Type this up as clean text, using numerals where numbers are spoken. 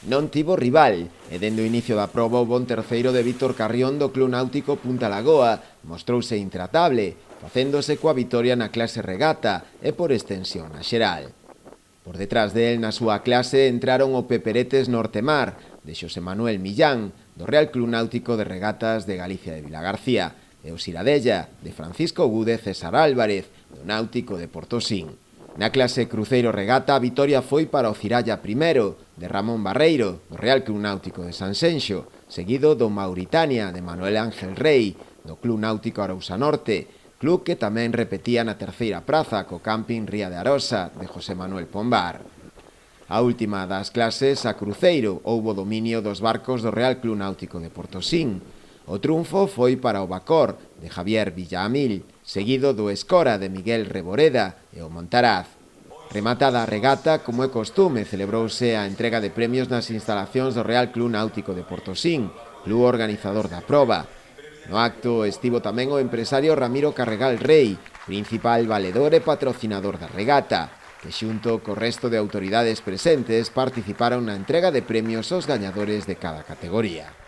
non tivo rival e dende o inicio da proba o bon terceiro de Víctor Carrión do Club Náutico Punta Lagoa mostrouse intratable, facéndose coa vitoria na clase regata e por extensión na xeral. Por detrás del, na súa clase, entraron o Peperetes Nortemar, de Xosé Manuel Millán, do Real Club Náutico de Regatas de Galicia de Vilagarcía, e o Siradella, de Francisco Gude César Álvarez, do Náutico de Portosín. Na clase Cruceiro Regata, a vitoria foi para o Ciralla I, de Ramón Barreiro, do Real Club Náutico de Sanxenxo, seguido do Mauritania, de Manuel Ángel Rey, do Club Náutico Arousa Norte, club que tamén repetía na terceira praza co Camping Ría de Arosa, de José Manuel Pombar. A última das clases, a Cruceiro, houbo dominio dos barcos do Real Club Náutico de Portosín. O triunfo foi para o Bacor, de Javier Villamil, seguido do Escora, de Miguel Reboreda, e o Montaraz. Rematada a regata, como é costume, celebrouse a entrega de premios nas instalacións do Real Club Náutico de Portosín, club organizador da proba. No acto estivo tamén o empresario Ramiro Carregal Rey, principal valedor e patrocinador da regata, que xunto co resto de autoridades presentes participaron na entrega de premios aos gañadores de cada categoría.